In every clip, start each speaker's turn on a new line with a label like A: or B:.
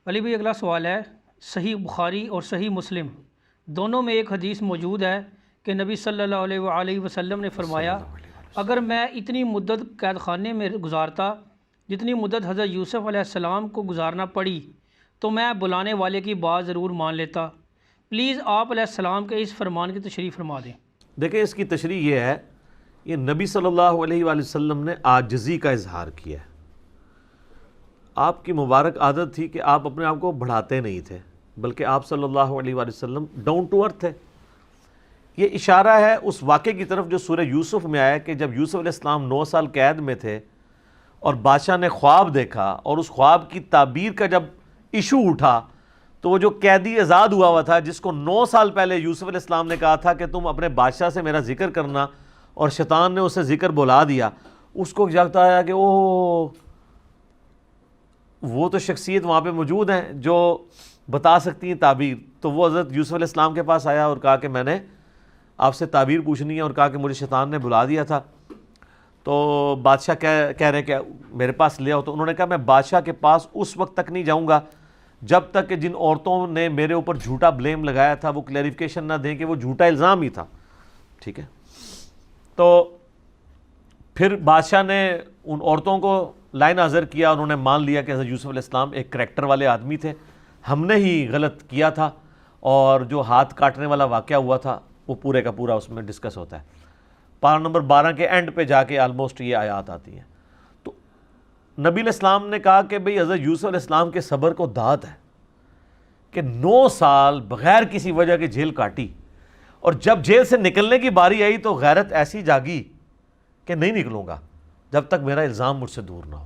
A: علی بھائی اگلا سوال ہے، صحیح بخاری اور صحیح مسلم دونوں میں ایک حدیث موجود ہے کہ نبی صلی اللہ علیہ وآلہ وسلم نے فرمایا اگر میں اتنی مدت قید خانے میں گزارتا جتنی مدت حضرت یوسف علیہ السلام کو گزارنا پڑی تو میں بلانے والے کی بات ضرور مان لیتا۔ پلیز آپ علیہ السلام کے اس فرمان کی تشریح فرما دیں۔
B: دیکھیں اس کی تشریح یہ ہے، یہ نبی صلی اللہ علیہ وآلہ وسلم نے عاجزی کا اظہار کیا ہے۔ آپ کی مبارک عادت تھی کہ آپ اپنے آپ کو بڑھاتے نہیں تھے، بلکہ آپ صلی اللہ علیہ وآلہ وسلم ڈاؤن ٹو ارتھ تھے۔ یہ اشارہ ہے اس واقعے کی طرف جو سورہ یوسف میں آیا کہ جب یوسف علیہ السلام 9 سال قید میں تھے اور بادشاہ نے خواب دیکھا، اور اس خواب کی تعبیر کا جب ایشو اٹھا تو وہ جو قیدی آزاد ہوا تھا، جس کو 9 سال پہلے یوسف علیہ السلام نے کہا تھا کہ تم اپنے بادشاہ سے میرا ذکر کرنا، اور شیطان نے اسے ذکر بلا دیا، اس کو جاگتا آیا کہ وہ تو شخصیت وہاں پہ موجود ہیں جو بتا سکتی ہیں تعبیر۔ تو وہ حضرت یوسف علیہ السلام کے پاس آیا اور کہا کہ میں نے آپ سے تعبیر پوچھنی ہے، اور کہا کہ مجھے شیطان نے بلا دیا تھا۔ تو بادشاہ کہہ رہے کہ میرے پاس لے آؤ۔ تو انہوں نے کہا میں بادشاہ کے پاس اس وقت تک نہیں جاؤں گا جب تک کہ جن عورتوں نے میرے اوپر جھوٹا بلیم لگایا تھا وہ کلیریفیکیشن نہ دیں کہ وہ جھوٹا الزام ہی تھا۔ ٹھیک ہے، تو پھر بادشاہ نے ان عورتوں کو لائن حاضر کیا، انہوں نے مان لیا کہ حضرت یوسف علیہ السلام ایک کریکٹر والے آدمی تھے، ہم نے ہی غلط کیا تھا، اور جو ہاتھ کاٹنے والا واقعہ ہوا تھا وہ پورے کا پورا اس میں ڈسکس ہوتا ہے۔ پارہ نمبر 12 کے اینڈ پہ جا کے آلموسٹ یہ آیات آتی ہیں۔ تو نبی علیہ السلام نے کہا کہ بھئی حضرت یوسف علیہ السلام کے صبر کو داد ہے کہ 9 سال بغیر کسی وجہ کے جیل کاٹی، اور جب جیل سے نکلنے کی باری آئی تو غیرت ایسی جاگی کہ نہیں نکلوں گا جب تک میرا الزام مجھ سے دور نہ ہو۔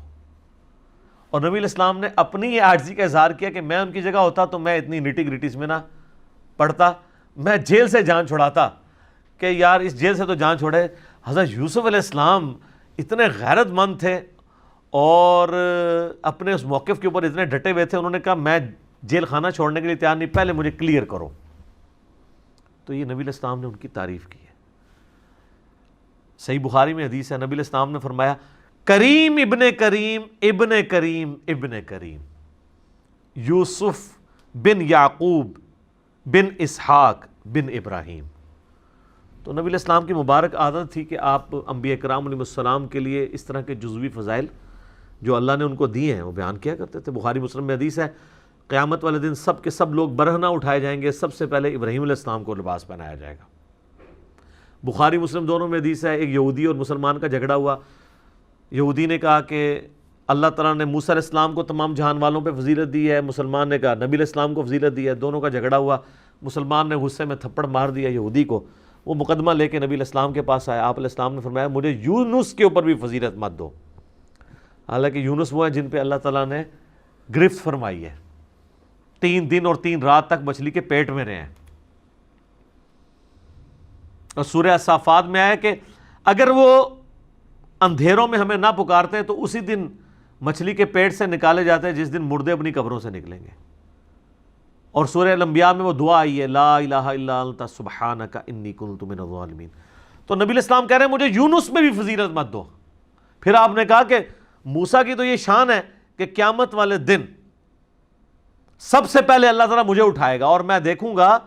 B: اور نبی علیہ السلام نے اپنی یہ عاجزی کا اظہار کیا کہ میں ان کی جگہ ہوتا تو میں اتنی نٹی گریٹیز میں نہ پڑھتا، میں جیل سے جان چھڑاتا کہ یار اس جیل سے تو جان چھوڑے۔ حضرت یوسف علیہ السلام اتنے غیرت مند تھے اور اپنے اس موقف کے اوپر اتنے ڈٹے ہوئے تھے، انہوں نے کہا میں جیل خانہ چھوڑنے کے لیے تیار نہیں، پہلے مجھے کلیئر کرو۔ تو یہ نبی علیہ السلام نے ان کی تعریف کی ہے۔ صحیح بخاری میں حدیث ہے، نبی علیہ السلام نے فرمایا کریم ابن کریم ابن کریم ابن کریم، یوسف بن یعقوب بن اسحاق بن ابراہیم۔ تو نبی علیہ السلام کی مبارک عادت تھی کہ آپ انبیاء کرام علیہ السلام کے لیے اس طرح کے جزوی فضائل جو اللہ نے ان کو دیے ہیں وہ بیان کیا کرتے تھے۔ بخاری مسلم میں حدیث ہے قیامت والے دن سب کے سب لوگ برہنہ اٹھائے جائیں گے، سب سے پہلے ابراہیم علیہ السلام کو لباس پہنایا جائے گا۔ بخاری مسلم دونوں میں حدیث ہے، ایک یہودی اور مسلمان کا جھگڑا ہوا، یہودی نے کہا کہ اللہ تعالیٰ نے موسیٰ علیہ السلام کو تمام جہان والوں پہ فضیلت دی ہے، مسلمان نے کہا نبی علیہ السلام کو فضیلت دی ہے، دونوں کا جھگڑا ہوا، مسلمان نے غصے میں تھپڑ مار دیا یہودی کو، وہ مقدمہ لے کے نبی علیہ السلام کے پاس آیا۔ آپ علیہ السلام نے فرمایا مجھے یونس کے اوپر بھی فضیلت مت دو، حالانکہ یونس وہ ہیں جن پہ اللہ تعالیٰ نے گرفت فرمائی ہے، 3 دن اور 3 رات تک مچھلی کے پیٹ میں رہے ہیں۔ اور سورہ الصافات میں آیا کہ اگر وہ اندھیروں میں ہمیں نہ پکارتے تو اسی دن مچھلی کے پیٹ سے نکالے جاتے جس دن مردے اپنی قبروں سے نکلیں گے۔ اور سورہ الانبیاء میں وہ دعا آئی ہے لا الہ الا انت سبحانک انی کنت من الظالمین۔ تو نبی علیہ السلام کہہ رہے ہیں مجھے یونس میں بھی فضیلت مت دو۔ پھر آپ نے کہا کہ موسیٰ کی تو یہ شان ہے کہ قیامت والے دن سب سے پہلے اللہ تعالیٰ مجھے اٹھائے گا، اور میں دیکھوں گا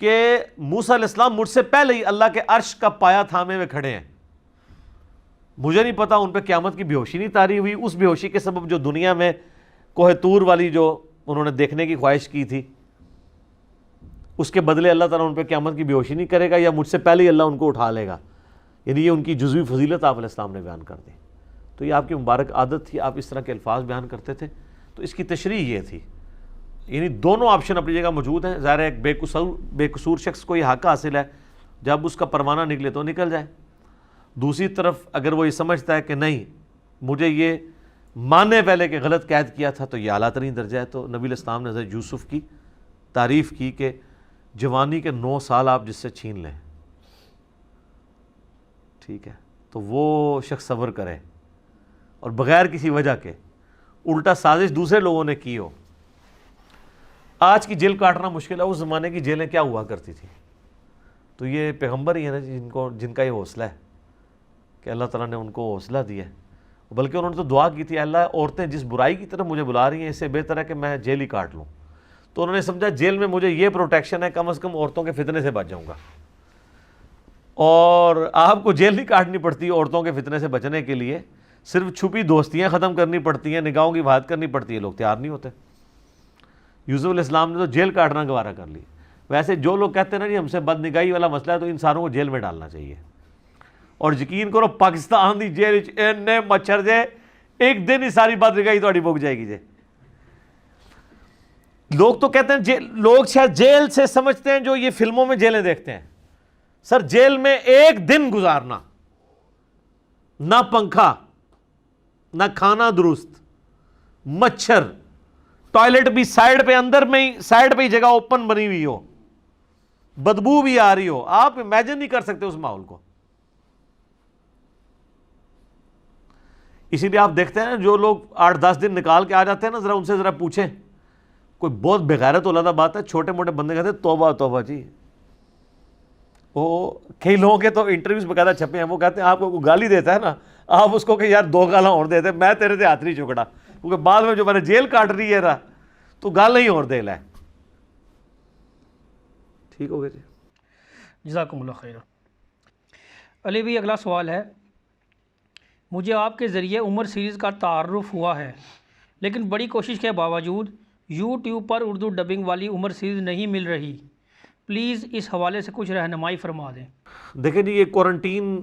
B: کہ موسیٰ علیہ السلام مجھ سے پہلے ہی اللہ کے عرش کا پایا تھامے ہوئے کھڑے ہیں۔ مجھے نہیں پتا ان پہ قیامت کی بے ہوشی نہیں طاری ہوئی، اس بے ہوشی کے سبب جو دنیا میں کوہ طور والی جو انہوں نے دیکھنے کی خواہش کی تھی، اس کے بدلے اللہ تعالیٰ ان پہ قیامت کی بے ہوشی نہیں کرے گا، یا مجھ سے پہلے ہی اللہ ان کو اٹھا لے گا۔ یعنی یہ ان کی جزوی فضیلت آپ علیہ السلام نے بیان کر دی۔ تو یہ آپ کی مبارک عادت تھی، آپ اس طرح کے الفاظ بیان کرتے تھے۔ تو اس کی تشریح یہ تھی، یعنی دونوں آپشن اپنی جگہ موجود ہیں۔ ظاہر ہے ایک بے قصور شخص کو یہ حق حاصل ہے جب اس کا پروانہ نکلے تو نکل جائے، دوسری طرف اگر وہ یہ سمجھتا ہے کہ نہیں مجھے یہ ماننے پہلے کہ غلط قید کیا تھا تو یہ اعلیٰ ترین درجہ ہے۔ تو نبی علیہ السلام نے حضرت یوسف کی تعریف کی کہ جوانی کے 9 سال آپ جس سے چھین لیں، ٹھیک ہے، تو وہ شخص صبر کرے اور بغیر کسی وجہ کے، الٹا سازش دوسرے لوگوں نے کی ہو۔ آج کی جیل کاٹنا مشکل ہے، اس زمانے کی جیلیں کیا ہوا کرتی تھی؟ تو یہ پیغمبر ہی ہے نا جن کا یہ حوصلہ ہے کہ اللہ تعالیٰ نے ان کو حوصلہ دیا ہے، بلکہ انہوں نے تو دعا کی تھی اللہ عورتیں جس برائی کی طرف مجھے بلا رہی ہیں اس سے بہتر ہے کہ میں جیل ہی کاٹ لوں. تو انہوں نے سمجھا جیل میں مجھے یہ پروٹیکشن ہے, کم از کم عورتوں کے فتنے سے بچ جاؤں گا. اور آپ کو جیل نہیں کاٹنی پڑتی عورتوں کے فتنے سے بچنے کے لیے, صرف چھپی دوستیاں ختم کرنی پڑتی ہیں, نگاہوں کی بات کرنی پڑتی ہے. لوگ تیار نہیں ہوتے. یوسف علیہ السلام نے تو جیل کاٹنا گوارا کر لی. ویسے جو لوگ کہتے ہیں نا جی ہم سے بد نگاہی والا مسئلہ ہے, تو انسانوں کو جیل میں ڈالنا چاہیے. اور یقین کرو پاکستان دی جیل اینے مچھر جے, ایک دن ہی ساری بد نگاہی تھوڑی بک جائے گی جے. لوگ تو کہتے ہیں لوگ شاید جیل سے سمجھتے ہیں جو یہ فلموں میں جیلیں دیکھتے ہیں. سر جیل میں ایک دن گزارنا, نہ پنکھا نہ کھانا درست, مچھر, ٹوائلٹ بھی سائیڈ پہ اندر میں ہی سائیڈ پہ ہی جگہ اوپن بنی ہوئی ہو, بدبو بھی آ رہی ہو, آپ امیجن نہیں کر سکتے اس ماحول کو. اسی لیے آپ دیکھتے ہیں جو لوگ 8-10 دن نکال کے آ جاتے ہیں نا, ذرا ان سے ذرا پوچھیں, کوئی بہت بغیرت علادہ بات ہے, چھوٹے موٹے بندے کہتے ہیں توبہ توبہ جی. وہ کئی لوگوں کے تو انٹرویوز باقاعدہ چھپے ہیں, وہ کہتے ہیں آپ کو گالی دیتا ہے نا, آپ اس کو کہ یار 2 گالاں اور دے دے, میں تیرے سے ہاتھ نہیں چکڑا, کیونکہ بعد میں جو میں نے جیل کاٹ رہی ہے تو گال نہیں اور دے لے. ٹھیک ہو گیا جی,
A: جزاکم اللہ خیر. علی بھائی اگلا سوال ہے, مجھے آپ کے ذریعے عمر سیریز کا تعارف ہوا ہے, لیکن بڑی کوشش کے باوجود یوٹیوب پر اردو ڈبنگ والی عمر سیریز نہیں مل رہی. پلیز اس حوالے سے کچھ رہنمائی فرما دیں.
B: دیکھیں جی, یہ کوارنٹین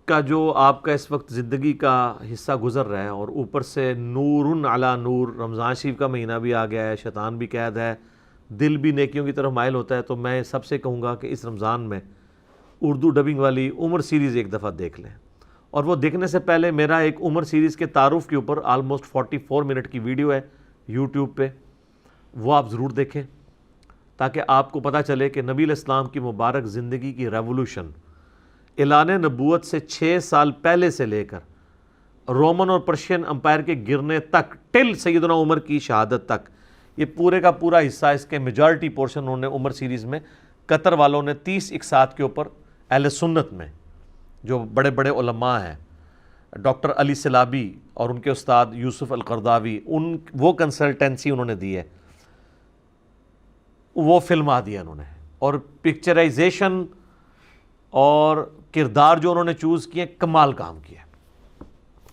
B: کا جو آپ کا اس وقت زندگی کا حصہ گزر رہا ہے, اور اوپر سے نور علی نور, رمضان شریف کا مہینہ بھی آ گیا ہے, شیطان بھی قید ہے, دل بھی نیکیوں کی طرف مائل ہوتا ہے, تو میں سب سے کہوں گا کہ اس رمضان میں اردو ڈبنگ والی عمر سیریز ایک دفعہ دیکھ لیں. اور وہ دیکھنے سے پہلے میرا ایک عمر سیریز کے تعارف کے اوپر آلموسٹ 44 منٹ کی ویڈیو ہے یوٹیوب پہ, وہ آپ ضرور دیکھیں, تاکہ آپ کو پتہ چلے کہ نبی علیہ السلام کی مبارک زندگی کی ریولوشن اعلان نبوت سے 6 سال پہلے سے لے کر رومن اور پرشین امپائر کے گرنے تک, ٹل سیدنا عمر کی شہادت تک, یہ پورے کا پورا حصہ, اس کے میجارٹی پورشن انہوں نے عمر سیریز میں, قطر والوں نے 30 اقساط کے اوپر اہل سنت میں جو بڑے بڑے علماء ہیں, ڈاکٹر علی سلابی اور ان کے استاد یوسف القرداوی, وہ کنسلٹنسی انہوں نے دی ہے, وہ فلما دیا انہوں نے, اور پکچرائزیشن اور کردار جو انہوں نے چوز کیے کمال کام کیا.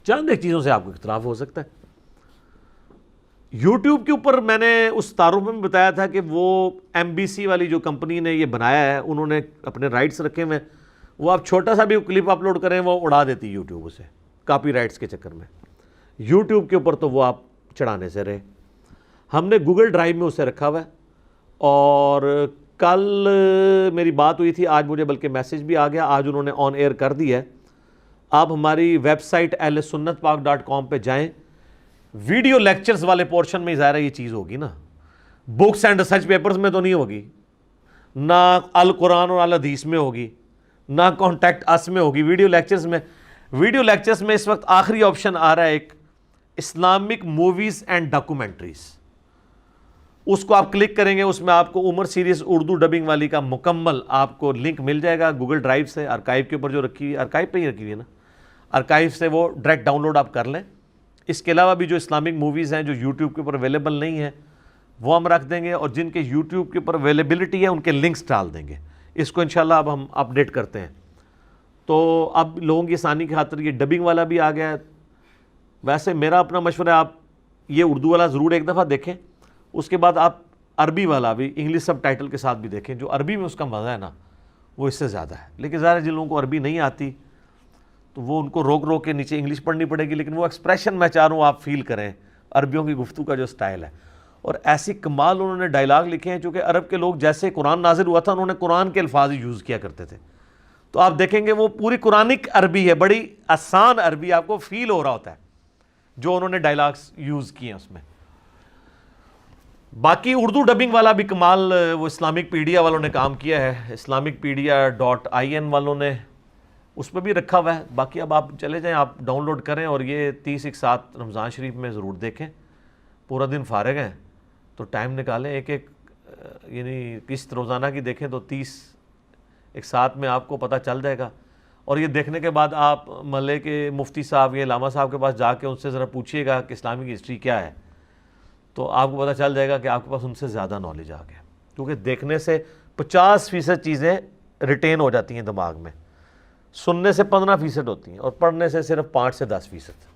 B: چند ایک چیزوں سے آپ کو اختلاف ہو سکتا ہے. یوٹیوب کے اوپر میں نے اس تعارف میں بتایا تھا کہ وہ MBC والی جو کمپنی نے یہ بنایا ہے, انہوں نے اپنے رائٹس رکھے ہوئے, وہ آپ چھوٹا سا بھی کلپ اپلوڈ کریں وہ اڑا دیتی یوٹیوب اسے, کاپی رائٹس کے چکر میں. یوٹیوب کے اوپر تو وہ آپ چڑھانے سے رہے. ہم نے گوگل ڈرائیو میں اسے رکھا ہوا ہے, اور کل میری بات ہوئی تھی, آج مجھے بلکہ میسج بھی آ گیا, آج انہوں نے آن ایئر کر دیا ہے. آپ ہماری ویب سائٹ ahlsunnatpak.com پہ جائیں, ویڈیو لیکچرز والے پورشن میں ظاہر ہے یہ چیز ہوگی نا, بکس اینڈ ریسرچ پیپرز میں تو نہیں ہوگی, نہ القرآن اور الحدیث میں ہوگی, نہ کانٹیکٹ اس میں ہوگی. ویڈیو لیکچرز میں اس وقت آخری آپشن آ رہا ہے ایک, اسلامک موویز اینڈ ڈاکومنٹریز. اس کو آپ کلک کریں گے, اس میں آپ کو عمر سیریز اردو ڈبنگ والی کا مکمل آپ کو لنک مل جائے گا گوگل ڈرائیو سے, آرکائیو کے اوپر جو رکھی ہوئی, آرکائیو پہ ہی رکھی ہوئی ہے نا, آرکائیو سے وہ ڈائریکٹ ڈاؤن لوڈ آپ کر لیں. اس کے علاوہ بھی جو اسلامک موویز ہیں جو یوٹیوب کے اوپر اویلیبل نہیں ہیں وہ ہم رکھ دیں گے, اور جن کے یوٹیوب کے اوپر اویلیبلٹی ہے ان کے لنکس ڈال دیں گے. اس کو انشاءاللہ اب ہم اپڈیٹ کرتے ہیں. تو اب لوگوں کی آسانی کی خاطر یہ ڈبنگ والا بھی آ گیا ہے. ویسے میرا اپنا مشورہ ہے, آپ یہ اردو والا ضرور ایک دفعہ دیکھیں, اس کے بعد آپ عربی والا بھی انگلش سب ٹائٹل کے ساتھ بھی دیکھیں. جو عربی میں اس کا مزہ ہے نا وہ اس سے زیادہ ہے. لیکن ظاہر جن لوگوں کو عربی نہیں آتی تو وہ ان کو روک کے نیچے انگلش پڑھنی پڑے گی, لیکن وہ ایکسپریشن میں چاہ رہا ہوں آپ فیل کریں عربیوں کی گفتگو کا جو سٹائل ہے. اور ایسی کمال انہوں نے ڈائلاگ لکھے ہیں, چونکہ عرب کے لوگ جیسے قرآن نازل ہوا تھا انہوں نے قرآن کے الفاظ یوز کیا کرتے تھے, تو آپ دیکھیں گے وہ پوری قرآنک عربی ہے, بڑی آسان عربی, آپ کو فیل ہو رہا ہوتا ہے جو انہوں نے ڈائلاگس یوز کیے ہیں اس میں. باقی اردو ڈبنگ والا بھی کمال وہ اسلامک پیڈیا والوں نے کام کیا ہے, islamicpedia.in والوں نے اس پہ بھی رکھا ہوا ہے. باقی اب آپ چلے جائیں, آپ ڈاؤن لوڈ کریں, اور یہ 30 ایک ساتھ رمضان شریف میں ضرور دیکھیں. پورا دن فارغ ہیں تو ٹائم نکالیں, ایک یعنی قسط روزانہ کی دیکھیں تو 30 ایک ساتھ میں آپ کو پتہ چل جائے گا. اور یہ دیکھنے کے بعد آپ ملے کے مفتی صاحب یا علامہ صاحب کے پاس جا کے ان سے ذرا پوچھیے گا کہ اسلامک ہسٹری کیا ہے، تو آپ کو پتہ چل جائے گا کہ آپ کے پاس ان سے زیادہ نالج آ گیا، کیونکہ دیکھنے سے 50% چیزیں ریٹین ہو جاتی ہیں دماغ میں، سننے سے 15% ہوتی ہیں، اور پڑھنے سے صرف 5 سے 10%.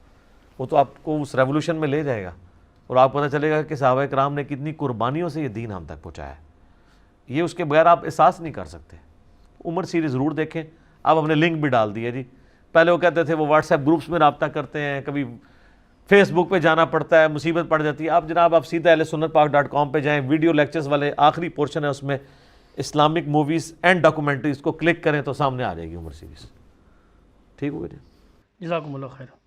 B: وہ تو آپ کو اس ریولوشن میں لے جائے گا، اور آپ کو پتہ چلے گا کہ صحابہ کرام نے کتنی قربانیوں سے یہ دین ہم تک پہنچایا ہے. یہ اس کے بغیر آپ احساس نہیں کر سکتے. عمر سیریز ضرور دیکھیں. آپ ہم نے لنک بھی ڈال دیا جی. پہلے وہ کہتے تھے وہ واٹس ایپ گروپس میں رابطہ کرتے ہیں، کبھی فیس بک پہ جانا پڑتا ہے، مصیبت پڑ جاتی ہے. آپ جناب آپ سیدھا ahlsunnatpak.com پہ جائیں، ویڈیو لیکچرز والے آخری پورشن ہے اس میں اسلامک موویز اینڈ ڈاکومنٹریز کو کلک کریں تو سامنے آ جائے گی عمر سیریز. ٹھیک ہو گیا جی.
A: جزاکم اللہ خیر.